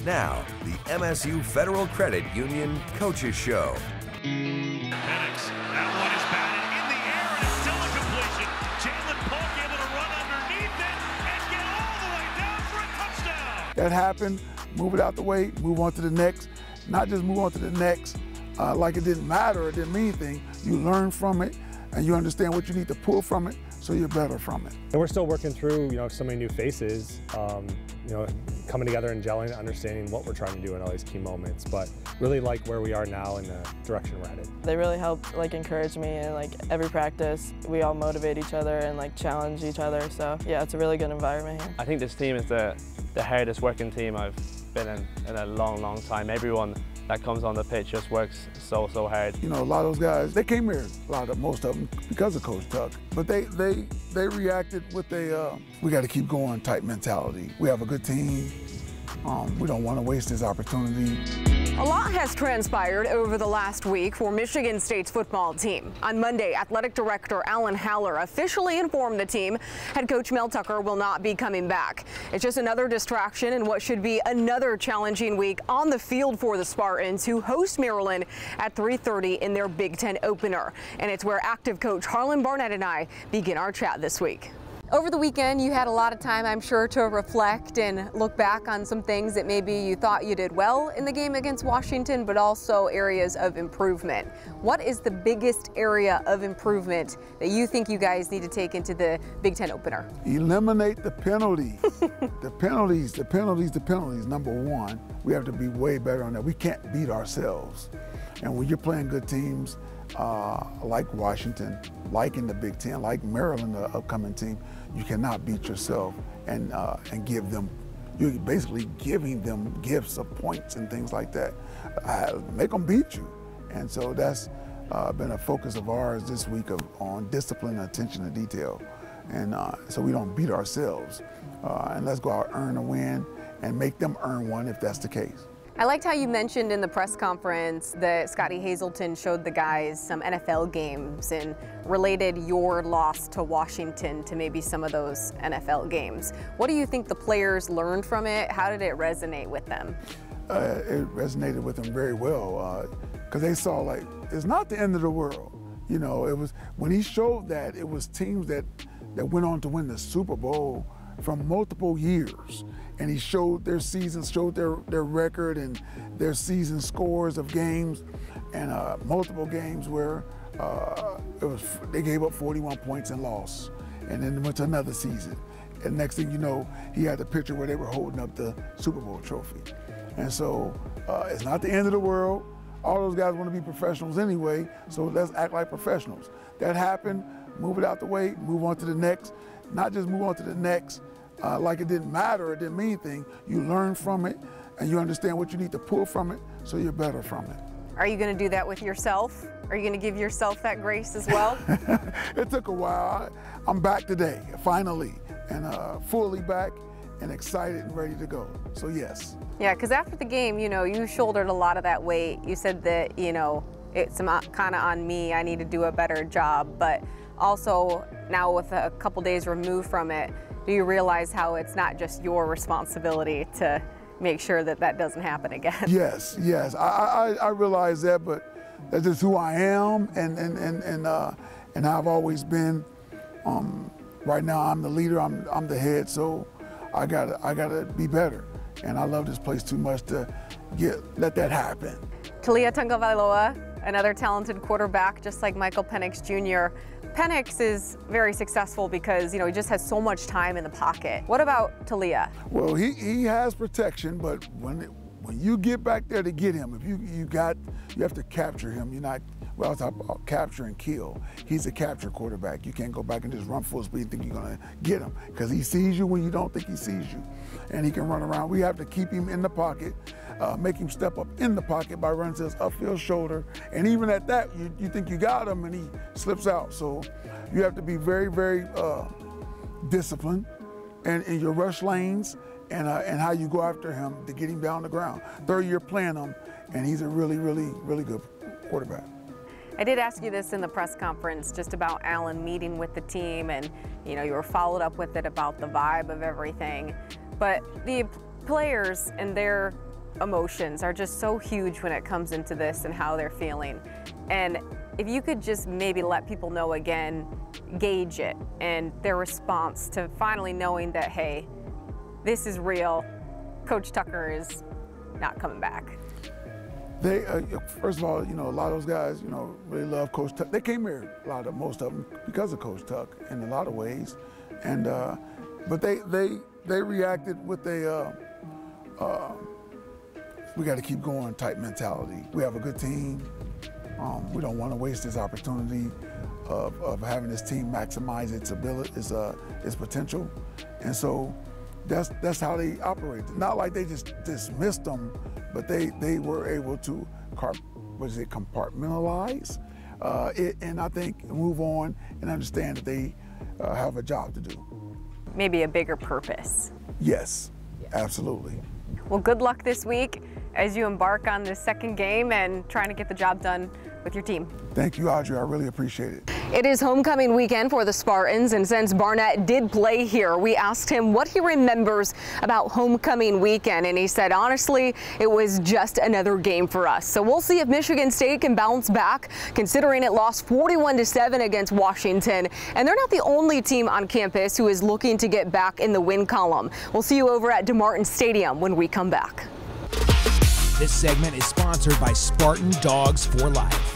Now, the MSU Federal Credit Union Coaches Show. Penix, that one is batted in the air and it's still a completion. Jalen Polk able to run underneath it and get all the way down for a touchdown. That happened, move it out the way, move on to the next. Not just move on to the next like it didn't matter, it didn't mean anything. You learn from it and you understand what you need to pull from it so you're better from it. And we're still working through, so many new faces, coming together and gelling, understanding what we're trying to do in all these key moments, but really like where we are now and the direction we're headed. They really help encourage me, and every practice we all motivate each other and challenge each other. So yeah, it's a really good environment here. I think this team is the hardest working team I've been in a long time. Everyone that comes on the pitch just works so hard. A lot of those guys, they came here, most of them, because of Coach Tuck. But they reacted with we got to keep going type mentality. We have a good team. We don't want to waste this opportunity. A lot has transpired over the last week for Michigan State's football team. On Monday, athletic director Alan Haller officially informed the team head coach Mel Tucker will not be coming back. It's just another distraction in what should be another challenging week on the field for the Spartans, who host Maryland at 3:30 in their Big Ten opener. And it's where active coach Harlan Barnett and I begin our chat this week. Over the weekend, you had a lot of time, I'm sure, to reflect and look back on some things that maybe you thought you did well in the game against Washington, but also areas of improvement. What is the biggest area of improvement that you think you guys need to take into the Big Ten opener? Eliminate the penalties. the penalties. Number one, we have to be way better on that. We can't beat ourselves. And when you're playing good teams, like Washington, like in the Big Ten, like Maryland, the upcoming team, you cannot beat yourself and give them, you're basically giving them gifts of points and things like that. Make them beat you. And so that's been a focus of ours this week on discipline and attention to detail. And so we don't beat ourselves. And let's go out and earn a win and make them earn one if that's the case. I liked how you mentioned in the press conference that Scotty Hazelton showed the guys some NFL games and related your loss to Washington to maybe some of those NFL games. What do you think the players learned from it? How did it resonate with them? It resonated with them very well because they saw it's not the end of the world. It was when he showed that it was teams that went on to win the Super Bowl from multiple years. And he showed their seasons, showed their record and their season scores of games, and multiple games where they gave up 41 points and lost, and then went to another season. And next thing you know, he had the picture where they were holding up the Super Bowl trophy. And so it's not the end of the world. All those guys want to be professionals anyway, so let's act like professionals. That happened, move it out the way, move on to the next. Not just move on to the next like it didn't matter, it didn't mean anything. You learn from it and you understand what you need to pull from it so you're better from it. Are you going to do that with yourself? Are you going to give yourself that grace as well? It took a while. I'm back today, finally, and fully back and excited and ready to go. So yes. Yeah, because after the game, you shouldered a lot of that weight. You said that, it's kind of on me. I need to do a better job. But also now with a couple days removed from it, do you realize how it's not just your responsibility to make sure that that doesn't happen again? Yes. I realize that, but that's just who I am, and I've always been. Right now, I'm the leader. I'm the head, so I gotta be better. And I love this place too much to let that happen. Talia Tagovailoa, another talented quarterback, just like Michael Penix Jr. Penix is very successul because, he just has so much time in the pocket. What about Talia? Well, he has protection, but when you get back there to get him, if you have to capture him. You're not, well, I was talking about capture and kill. He's a capture quarterback. You can't go back and just run full speed and think you're gonna get him, because he sees you when you don't think he sees you. And he can run around. We have to keep him in the pocket, make him step up in the pocket by running to his upfield shoulder. And even at that, you think you got him and he slips out. So you have to be very, very disciplined in your rush lanes and how you go after him to get him down the ground. Third year playing him, and he's a really, really, really good quarterback. I did ask you this in the press conference just about Allen meeting with the team, and you were followed up with it about the vibe of everything. But the players and their emotions are just so huge when it comes into this and how they're feeling. And if you could just maybe let people know again, gauge it and their response to finally knowing that, hey, this is real, Coach Tucker is not coming back. They, first of all, you know, a lot of those guys, you know, really love Coach Tuck. They came here, most of them, because of Coach Tuck in a lot of ways. And, but they reacted with a, we got to keep going type mentality. We have a good team. We don't want to waste this opportunity of having this team maximize its ability, its potential. And so that's how they operated. Not like they just dismissed them, but they were able to compartmentalize it, and I think move on and understand that they have a job to do. Maybe a bigger purpose. Yes, absolutely. Well, good luck this week as you embark on this second game and trying to get the job done with your team. Thank you, Audrey. I really appreciate it. It is homecoming weekend for the Spartans, and since Barnett did play here, we asked him what he remembers about homecoming weekend, and he said, honestly, it was just another game for us. So we'll see if Michigan State can bounce back, considering it lost 41-7 against Washington. And they're not the only team on campus who is looking to get back in the win column. We'll see you over at DeMartin Stadium when we come back. This segment is sponsored by Spartan Dogs for Life.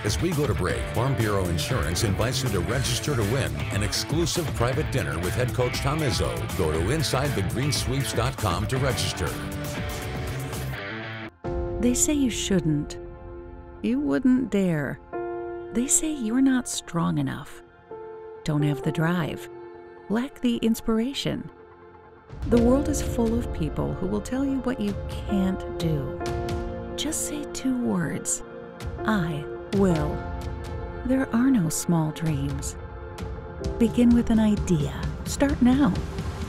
As we go to break, Farm Bureau Insurance invites you to register to win an exclusive private dinner with head coach Tom Izzo. Go to InsideTheGreensweeps.com to register. They say you shouldn't. You wouldn't dare. They say you're not strong enough. Don't have the drive. Lack the inspiration. The world is full of people who will tell you what you can't do. Just say 2 words. I will. There are no small dreams. Begin with an idea. Start now.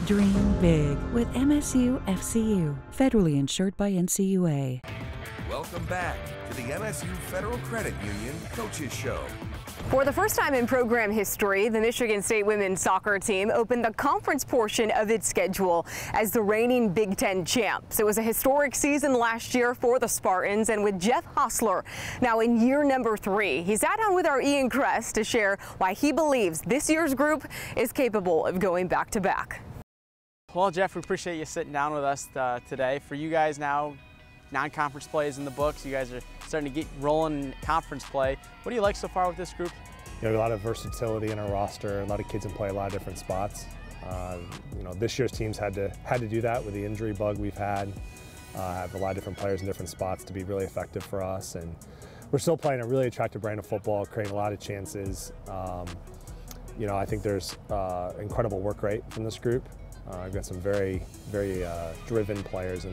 Dream big with MSU FCU. Federally insured by NCUA. Welcome back to the MSU Federal Credit Union Coaches Show. For the first time in program history, the Michigan State women's soccer team opened the conference portion of its schedule as the reigning Big Ten champs. It was a historic season last year for the Spartans, and with Jeff Hostler now in year number 3, he sat down with our Ian Kress to share why he believes this year's group is capable of going back-to-back. Well, Jeff, we appreciate you sitting down with us today. For you guys now, non-conference play is in the books. You guys are starting to get rolling in conference play. What do you like so far with this group? You know, a lot of versatility in our roster. A lot of kids can play a lot of different spots. You know, this year's teams had to do that with the injury bug we've had. Have a lot of different players in different spots to be really effective for us. And we're still playing a really attractive brand of football, creating a lot of chances. You know, I think there's incredible work rate from this group. I've got some very driven players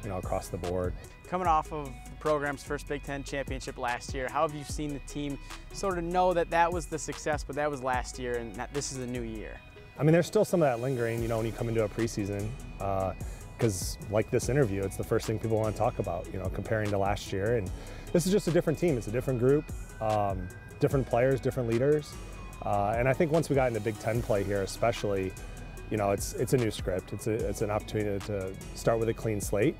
across the board. Coming off of the program's first Big Ten championship last year, how have you seen the team sort of know that that was the success, but that was last year and that this is a new year? I mean, there's still some of that lingering, you know, when you come into a preseason, because like this interview, it's the first thing people want to talk about, you know, comparing to last year. And this is just a different team. It's a different group, different players, different leaders. And I think once we got into Big Ten play here, especially, you know, it's a new script. It's an opportunity to start with a clean slate.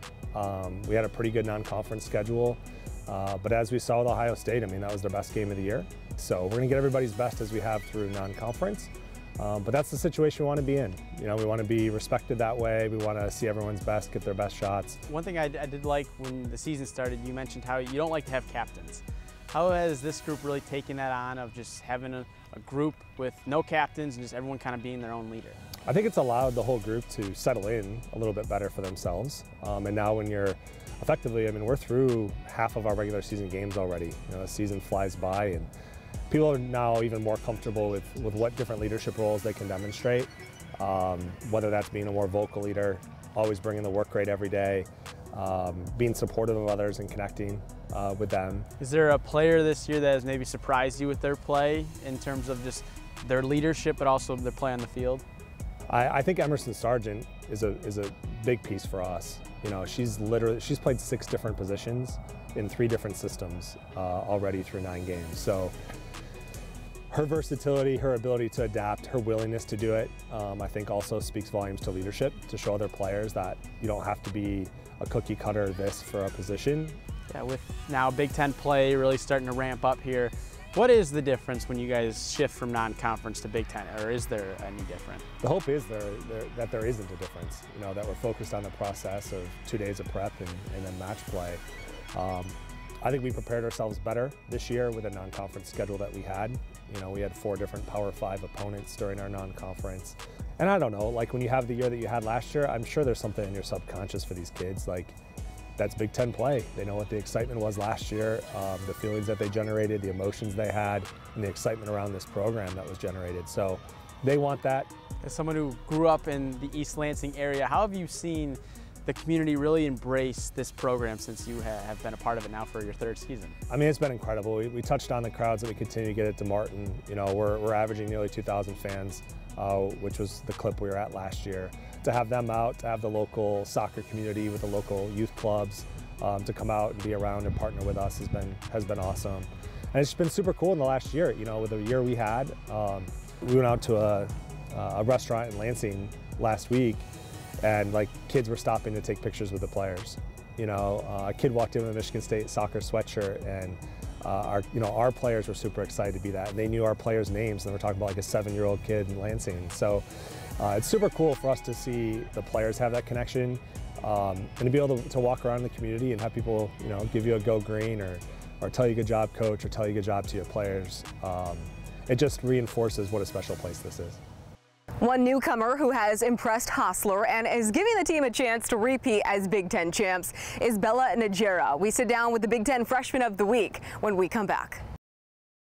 We had a pretty good non-conference schedule, but as we saw with Ohio State, I mean, that was their best game of the year. So we're gonna get everybody's best as we have through non-conference, but that's the situation we want to be in. You know, we want to be respected that way. We want to see everyone's best, get their best shots. One thing I did like when the season started, you mentioned how you don't like to have captains. How has this group really taken that on of just having a group with no captains and just everyone kind of being their own leader? I think it's allowed the whole group to settle in a little bit better for themselves. And now when you're effectively, I mean, we're through half of our regular season games already. You know, the season flies by and people are now even more comfortable with what different leadership roles they can demonstrate. Whether that's being a more vocal leader, always bringing the work rate every day, being supportive of others and connecting with them. Is there a player this year that has maybe surprised you with their play in terms of just their leadership, but also their play on the field? I think Emerson Sargent is a big piece for us. You know, she's played 6 different positions in 3 different systems already through 9 games. So her versatility, her ability to adapt, her willingness to do it, I think also speaks volumes to leadership, to show other players that you don't have to be a cookie cutter this for a position. Yeah, with now Big Ten play really starting to ramp up here, what is the difference when you guys shift from non-conference to Big Ten, or is there any difference? The hope is that there isn't a difference, you know, that we're focused on the process of 2 days of prep and then match play. I think we prepared ourselves better this year with a non-conference schedule that we had. You know, we had 4 different Power 5 opponents during our non-conference. And I don't know, like when you have the year that you had last year, I'm sure there's something in your subconscious for these kids. Like, that's Big Ten play. They know what the excitement was last year, the feelings that they generated, the emotions they had, and the excitement around this program that was generated. So they want that. As someone who grew up in the East Lansing area, how have you seen the community really embrace this program since you have been a part of it now for your 3rd season? I mean, it's been incredible. We touched on the crowds that we continue to get at DeMartin. You know, we're averaging nearly 2,000 fans, which was the clip we were at last year. To have them out, to have the local soccer community with the local youth clubs to come out and be around and partner with us has been awesome. And it's been super cool in the last year. You know, with the year we had, we went out to a restaurant in Lansing last week, and like kids were stopping to take pictures with the players. You know, a kid walked in with a Michigan State soccer sweatshirt, and our players were super excited to be that. And they knew our players' names, and they were talking about like a 7-year-old kid in Lansing. So it's super cool for us to see the players have that connection, and to be able to walk around the community and have people, you know, give you a go green or tell you good job, coach, or tell you good job to your players. It just reinforces what a special place this is. One newcomer who has impressed Hostler and is giving the team a chance to repeat as Big Ten champs is Bella Najera. We sit down with the Big Ten Freshman of the Week when we come back.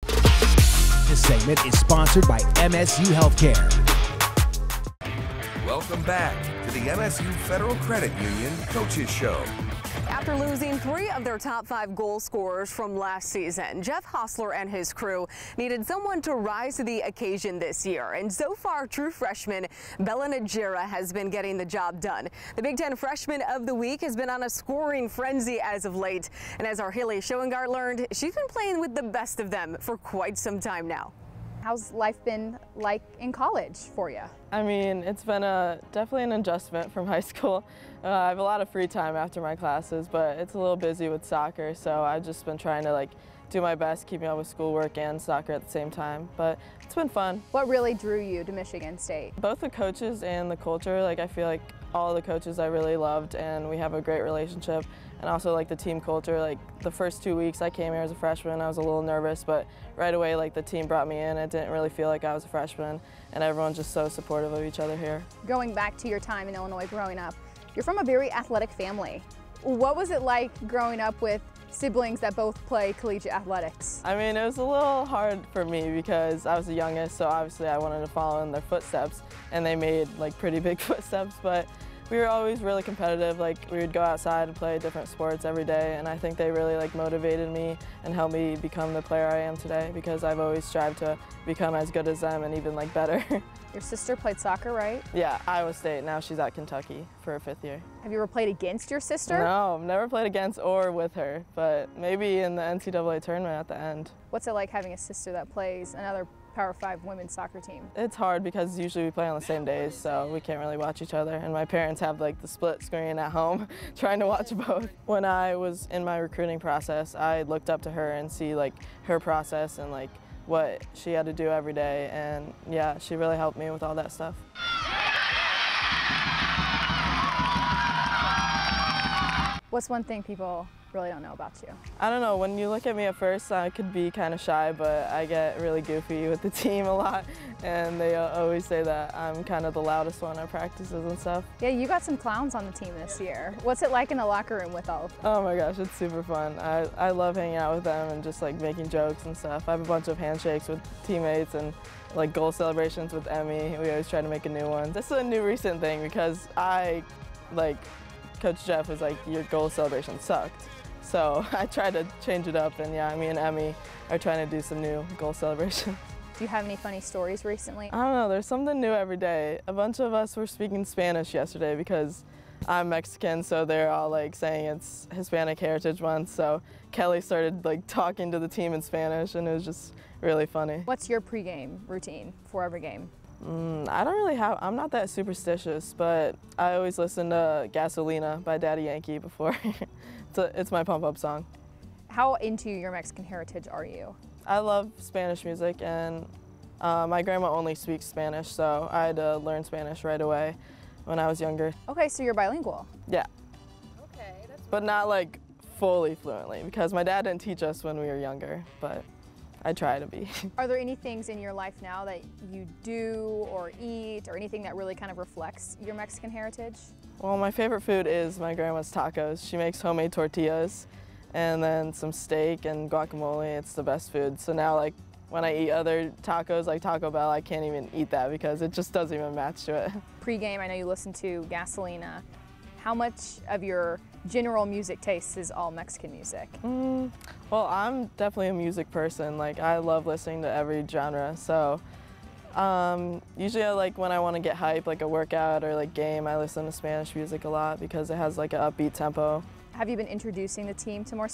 This segment is sponsored by MSU Healthcare. Welcome back to the MSU Federal Credit Union Coaches Show. After losing 3 of their top 5 goal scorers from last season, Jeff Hostler and his crew needed someone to rise to the occasion this year. And so far, true freshman Bella Najera has been getting the job done. The Big Ten Freshman of the Week has been on a scoring frenzy as of late. And as our Haley Schoengart learned, she's been playing with the best of them for quite some time now. How's life been like in college for you? I mean, it's been definitely an adjustment from high school. I have a lot of free time after my classes, but it's a little busy with soccer, so I've just been trying to do my best, keeping up with schoolwork and soccer at the same time. But it's been fun. What really drew you to Michigan State? Both the coaches and the culture. I feel like all the coaches I really loved, and we have a great relationship. And also the team culture. The first 2 weeks I came here as a freshman, I was a little nervous, but right away the team brought me in. It didn't really feel like I was a freshman, and everyone's just so supportive of each other here. Going back to your time in Illinois growing up, you're from a very athletic family. What was it like growing up with siblings that both play collegiate athletics? I mean, it was a little hard for me because I was the youngest, so obviously I wanted to follow in their footsteps, and they made pretty big footsteps, but we were always really competitive. We would go outside and play different sports every day, and I think they really motivated me and helped me become the player I am today, because I've always strived to become as good as them and even better. Your sister played soccer, right? Yeah, Iowa State. Now she's at Kentucky for her 5th year. Have you ever played against your sister? No, I've never played against or with her, but maybe in the NCAA tournament at the end. What's it like having a sister that plays another Power 5 women's soccer team? It's hard because usually we play on the same days, so we can't really watch each other. And my parents have the split screen at home trying to watch both. When I was in my recruiting process, I looked up to her and see her process and what she had to do every day. And yeah, she really helped me with all that stuff. What's one thing people really don't know about you? I don't know, when you look at me at first, I could be kind of shy, but I get really goofy with the team a lot, and they always say that I'm kind of the loudest one at practices and stuff. Yeah, you got some clowns on the team this year. What's it like in the locker room with all of them? Oh my gosh, it's super fun. I love hanging out with them and just making jokes and stuff. I have a bunch of handshakes with teammates and goal celebrations with Emmy. We always try to make a new one. This is a new recent thing because Coach Jeff was your goal celebration sucked. So I tried to change it up, and yeah, me and Emmy are trying to do some new goal celebrations. Do you have any funny stories recently? I don't know, there's something new every day. A bunch of us were speaking Spanish yesterday because I'm Mexican, so they're all like saying it's Hispanic Heritage Month. So Kelly started like talking to the team in Spanish, and it was just really funny. What's your pregame routine for every game? I don't really have, I'm not that superstitious, but I always listen to Gasolina by Daddy Yankee before. It's my pump-up song. How into your Mexican heritage are you? I love Spanish music, and my grandma only speaks Spanish, so I had to learn Spanish right away when I was younger. Okay, so you're bilingual. Yeah. Okay, but not like fully fluently, because my dad didn't teach us when we were younger, but I try to be. Are there any things in your life now that you do or eat, or anything that really kind of reflects your Mexican heritage? Well, my favorite food is my grandma's tacos. She makes homemade tortillas and then some steak and guacamole. It's the best food. So now, like, when I eat other tacos like Taco Bell, I can't even eat that because it just doesn't even match to it. Pre-game, I know you listen to Gasolina. How much of your general music taste is all Mexican music? Well, I'm definitely a music person. Like, I love listening to every genre. So usually like when I want to get hype, like a workout or like game, I listen to Spanish music a lot because it has like an upbeat tempo. Have you been introducing the team to more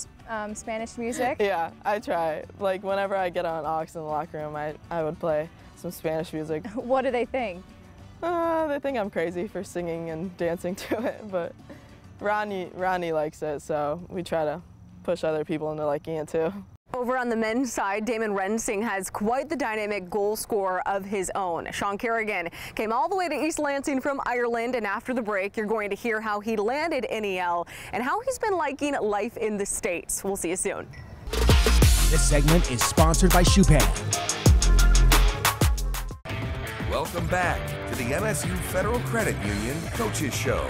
Spanish music? Yeah, I try. Like whenever I get on aux in the locker room, I would play some Spanish music. What do they think? They think I'm crazy for singing and dancing to it, but Ronnie likes it, so we try to push other people into liking it too. Over on the men's side, Damon Rensing has quite the dynamic goal scorer of his own. Sean Kerrigan came all the way to East Lansing from Ireland, and after the break, you're going to hear how he landed NEL and how he's been liking life in the States. We'll see you soon. This segment is sponsored by Shoepad. Welcome back to the MSU Federal Credit Union Coaches Show.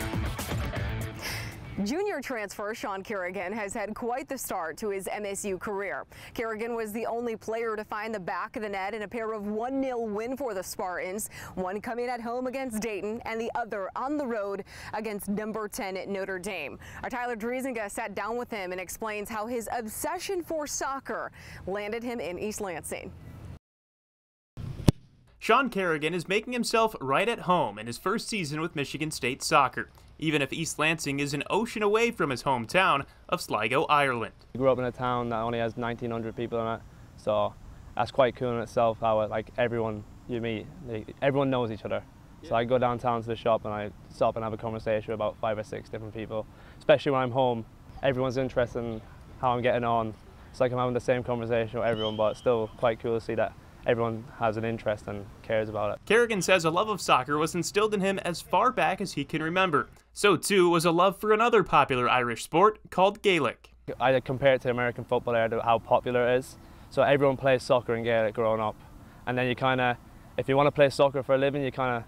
Junior transfer Sean Kerrigan has had quite the start to his MSU career. Kerrigan was the only player to find the back of the net in a pair of 1-0 win for the Spartans, one coming at home against Dayton and the other on the road against number 10 at Notre Dame. Our Tyler Driesinga sat down with him and explains how his obsession for soccer landed him in East Lansing. Sean Kerrigan is making himself right at home in his first season with Michigan State soccer, even if East Lansing is an ocean away from his hometown of Sligo, Ireland. I grew up in a town that only has 1,900 people in it, so that's quite cool in itself how like everyone you meet, everyone knows each other. So I go downtown to the shop and I stop and have a conversation with about 5 or 6 different people, especially when I'm home. Everyone's interested in how I'm getting on. It's like I'm having the same conversation with everyone, but it's still quite cool to see that everyone has an interest and cares about it. Kerrigan says a love of soccer was instilled in him as far back as he can remember. So too was a love for another popular Irish sport called Gaelic. I compare it to American football there, how popular it is. So everyone plays soccer in Gaelic growing up. And then you kind of, if you want to play soccer for a living, you kind of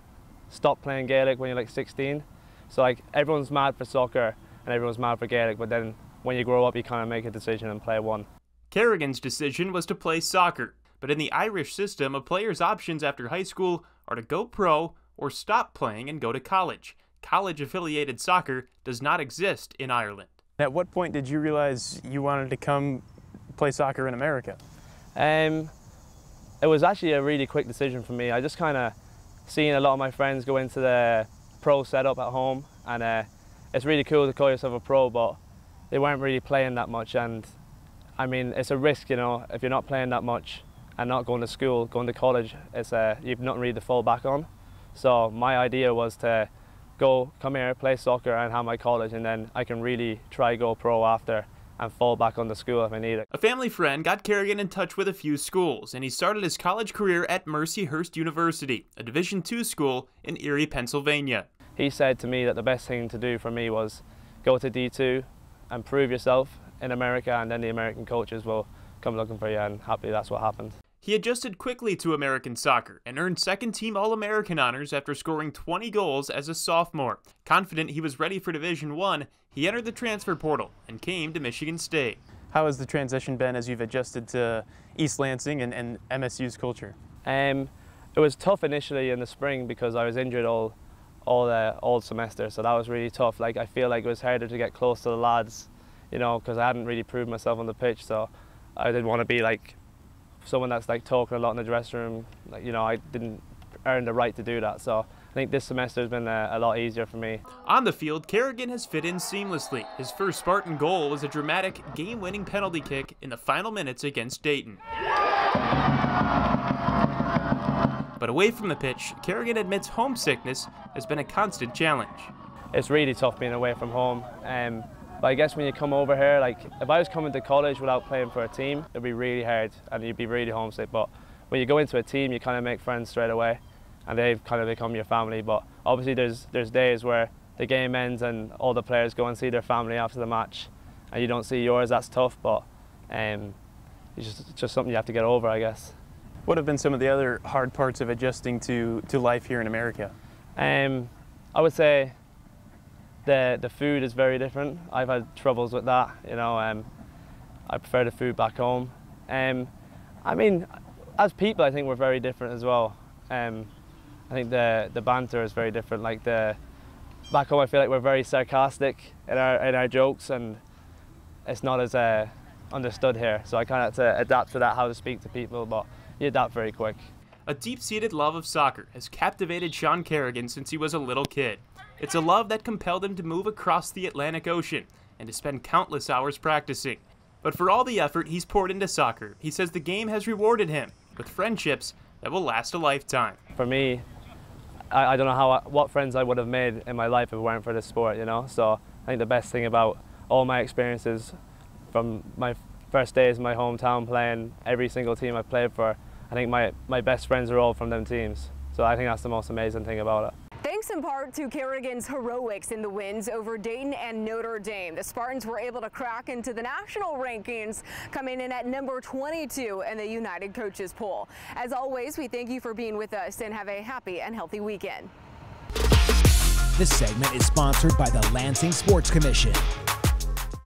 stop playing Gaelic when you're like 16. So like everyone's mad for soccer and everyone's mad for Gaelic, but then when you grow up, you kind of make a decision and play one. Kerrigan's decision was to play soccer. But in the Irish system, a player's options after high school are to go pro or stop playing and go to college. College-affiliated soccer does not exist in Ireland. At what point did you realize you wanted to come play soccer in America? It was actually a really quick decision for me. I just kind of seen a lot of my friends go into the pro setup at home, and it's really cool to call yourself a pro, but they weren't really playing that much. And I mean, it's a risk, you know, if you're not playing that much and not going to school, going to college, it's you've nothing really to fall back on. So my idea was to come here, play soccer and have my college, and then I can really try go pro after and fall back on the school if I need it. A family friend got Kerrigan in touch with a few schools, and he started his college career at Mercyhurst University, a Division II school in Erie, Pennsylvania. He said to me that the best thing to do for me was go to D2 and prove yourself in America, and then the American coaches will come looking for you, and happily that's what happened. He adjusted quickly to American soccer and earned second-team All-American honors after scoring 20 goals as a sophomore. Confident he was ready for Division I, he entered the transfer portal and came to Michigan State. How has the transition been as you've adjusted to East Lansing and MSU's culture? It was tough initially in the spring because I was injured all semester, so that was really tough. Like, I feel like it was harder to get close to the lads, you know, because I hadn't really proved myself on the pitch, so I didn't want to be like someone that's like talking a lot in the dressing room. Like, you know, I didn't earn the right to do that, so think this semester has been a lot easier for me. On the field, Kerrigan has fit in seamlessly. His first Spartan goal was a dramatic game-winning penalty kick in the final minutes against Dayton. But away from the pitch, Kerrigan admits homesickness has been a constant challenge. It's really tough being away from home. But I guess when you come over here, like if I was coming to college without playing for a team, it'd be really hard and you'd be really homesick. But when you go into a team, you kind of make friends straight away, and they've kind of become your family. But obviously there's days where the game ends and all the players go and see their family after the match, and you don't see yours. That's tough, but it's just something you have to get over, I guess. What have been some of the other hard parts of adjusting to life here in America? I would say the food is very different. I've had troubles with that, you know. I prefer the food back home. I mean, as people, I think we're very different as well. I think the banter is very different. Like back home, I feel like we're very sarcastic in our jokes, and it's not as understood here. So I kind of have to adapt to that, how to speak to people, but you adapt very quick. A deep-seated love of soccer has captivated Sean Kerrigan since he was a little kid. It's a love that compelled him to move across the Atlantic Ocean and to spend countless hours practicing. But for all the effort he's poured into soccer, he says the game has rewarded him with friendships that will last a lifetime. For me, I don't know what friends I would have made in my life if it weren't for this sport, you know. So I think the best thing about all my experiences from my first days in my hometown playing every single team I've played for, I think my best friends are all from them teams. So I think that's the most amazing thing about it. Thanks in part to Kerrigan's heroics in the wins over Dayton and Notre Dame, the Spartans were able to crack into the national rankings, coming in at number 22 in the United Coaches poll. As always, we thank you for being with us and have a happy and healthy weekend. This segment is sponsored by the Lansing Sports Commission.